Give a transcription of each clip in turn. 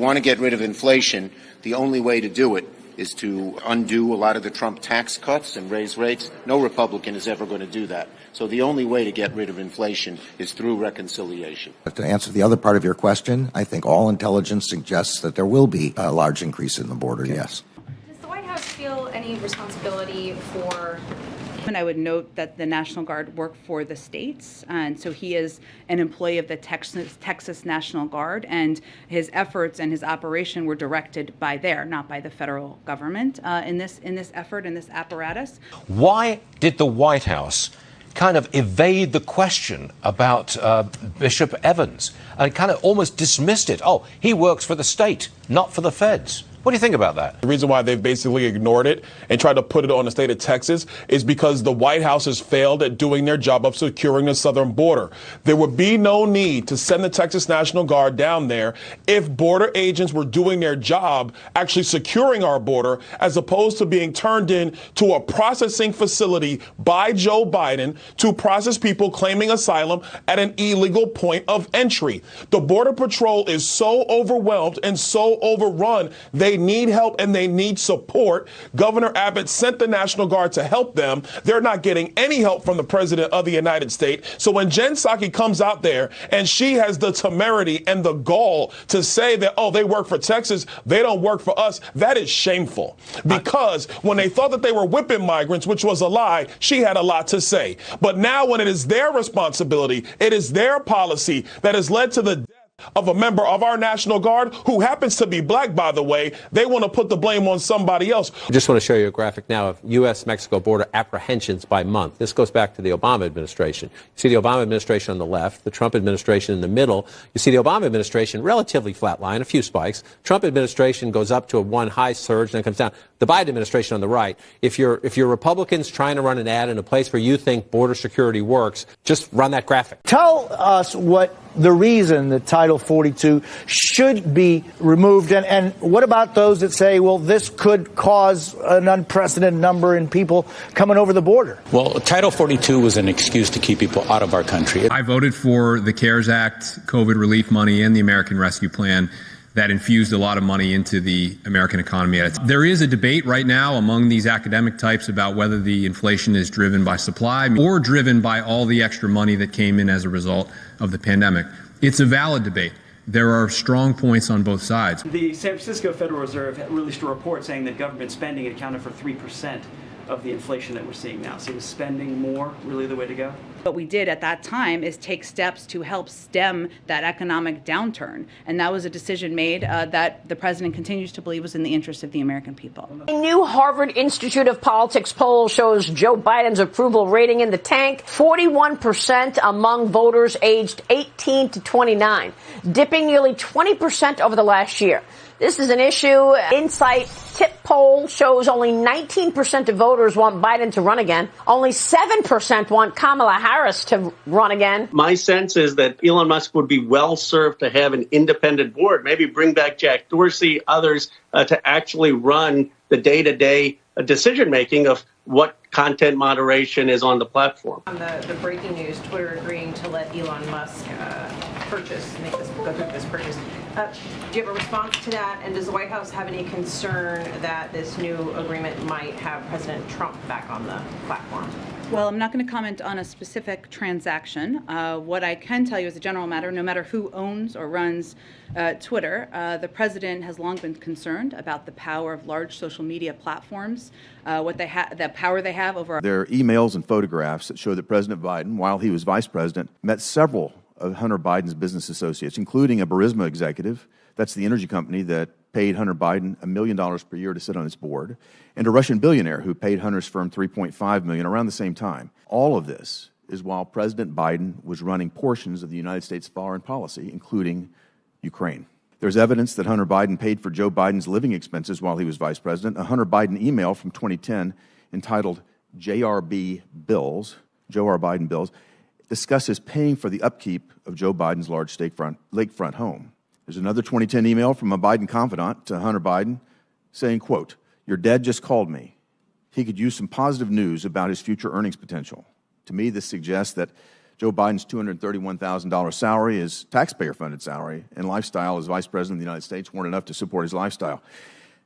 want to get rid of inflation, the only way to do it is to undo a lot of the Trump tax cuts and raise rates. No Republican is ever going to do that. So the only way to get rid of inflation is through reconciliation. To answer the other part of your question, I think all intelligence suggests that there will be a large increase in the border, yes. Does the White House feel any responsibility for... And I would note that the National Guard work for the states, and so he is an employee of the Texas National Guard, and his efforts and his operation were directed by there, not by the federal government in this effort, in this apparatus. Why did the White House kind of evade the question about Bishop Evans and kind of almost dismissed it? Oh, he works for the state, not for the feds. What do you think about that? The reason why they've basically ignored it and tried to put it on the state of Texas is because the White House has failed at doing their job of securing the southern border. There would be no need to send the Texas National Guard down there if border agents were doing their job actually securing our border, as opposed to being turned in to a processing facility by Joe Biden to process people claiming asylum at an illegal point of entry. The Border Patrol is so overwhelmed and so overrun, they need help and they need support. Governor Abbott sent the National Guard to help them. They're not getting any help from the President of the United States. So when Jen Psaki comes out there and she has the temerity and the gall to say that, oh, they work for Texas, they don't work for us, that is shameful. Because when they thought that they were whipping migrants, which was a lie, she had a lot to say. But now when it is their responsibility, it is their policy that has led to the death of a member of our National Guard who happens to be black, by the way. They want to put the blame on somebody else. I just want to show you a graphic now of U.S.-Mexico border apprehensions by month. This goes back to the Obama administration. You see the Obama administration on the left, the Trump administration in the middle. You see the Obama administration relatively flat line, a few spikes. Trump administration goes up to one high surge and then comes down. The Biden administration on the right. If you're Republicans trying to run an ad in a place where you think border security works, just run that graphic. Tell us what the reason that Title 42 should be removed. And what about those that say, well, this could cause an unprecedented number in people coming over the border? Well, Title 42 was an excuse to keep people out of our country. I voted for the CARES Act, COVID relief money, and the American Rescue Plan that infused a lot of money into the American economy. There is a debate right now among these academic types about whether the inflation is driven by supply or driven by all the extra money that came in as a result of the pandemic. It's a valid debate. There are strong points on both sides. The San Francisco Federal Reserve released a report saying that government spending accounted for 3% of the inflation that we're seeing now. So is spending more really the way to go? What we did at that time is take steps to help stem that economic downturn. And that was a decision made that the president continues to believe was in the interest of the American people. A new Harvard Institute of Politics poll shows Joe Biden's approval rating in the tank, 41% among voters aged 18 to 29, dipping nearly 20% over the last year. This is an issue. Insight Tip poll shows only 19% of voters want Biden to run again. Only 7% want Kamala Harris to run again. My sense is that Elon Musk would be well served to have an independent board, maybe bring back Jack Dorsey, others, to actually run the day-to-day decision-making of what content moderation is on the platform. On the breaking news, Twitter agreeing to let Elon Musk go through this purchase. Do you have a response to that? And does the White House have any concern that this new agreement might have President Trump back on the platform? Well, I'm not going to comment on a specific transaction. What I can tell you as a general matter, no matter who owns or runs Twitter, the president has long been concerned about the power of large social media platforms, the power they have over. There are emails and photographs that show that President Biden, while he was vice president, met several of Hunter Biden's business associates, including a Burisma executive, that's the energy company that paid Hunter Biden $1 million per year to sit on its board, and a Russian billionaire who paid Hunter's firm $3.5 million around the same time. All of this is while President Biden was running portions of the United States foreign policy, including Ukraine. There's evidence that Hunter Biden paid for Joe Biden's living expenses while he was vice president. A Hunter Biden email from 2010 entitled JRB Bills, Joe R. Biden Bills, discusses paying for the upkeep of Joe Biden's large lakefront home. There's another 2010 email from a Biden confidant to Hunter Biden saying, quote, "Your dad just called me. He could use some positive news about his future earnings potential." To me, this suggests that Joe Biden's $231,000 salary is taxpayer-funded salary, and lifestyle as Vice President of the United States weren't enough to support his lifestyle.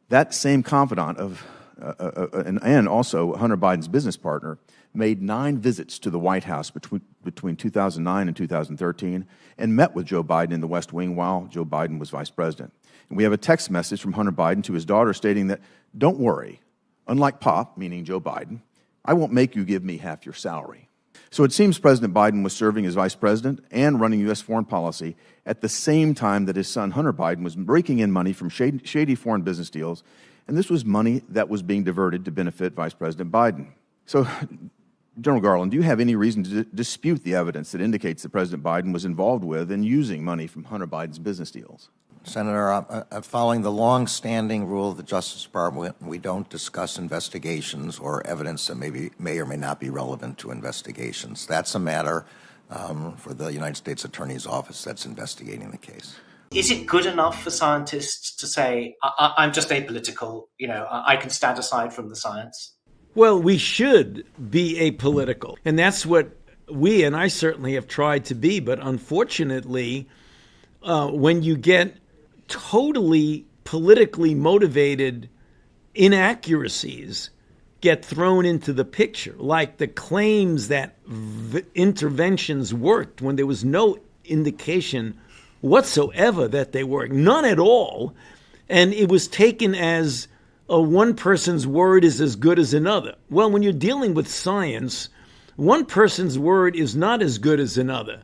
That same confidant and also Hunter Biden's business partner made 9 visits to the White House between 2009 and 2013 and met with Joe Biden in the West Wing while Joe Biden was Vice President. And we have a text message from Hunter Biden to his daughter stating that, "Don't worry, unlike Pop," meaning Joe Biden, "I won't make you give me half your salary." So it seems President Biden was serving as Vice President and running U.S. foreign policy at the same time that his son Hunter Biden was raking in money from shady foreign business deals, and this was money that was being diverted to benefit Vice President Biden. So, General Garland, do you have any reason to dispute the evidence that indicates that President Biden was involved with and using money from Hunter Biden's business deals? Senator, following the long-standing rule of the Justice Department, we don't discuss investigations or evidence that may or may not be relevant to investigations. That's a matter for the United States Attorney's Office that's investigating the case. Is it good enough for scientists to say, I'm just apolitical, I can stand aside from the science? Well, we should be apolitical. And that's what we, and I certainly have tried to be. But unfortunately, when you get totally politically motivated inaccuracies get thrown into the picture, like the claims that interventions worked when there was no indication whatsoever that they worked, none at all, and it was taken as one person's word is as good as another. Well, when you're dealing with science, one person's word is not as good as another.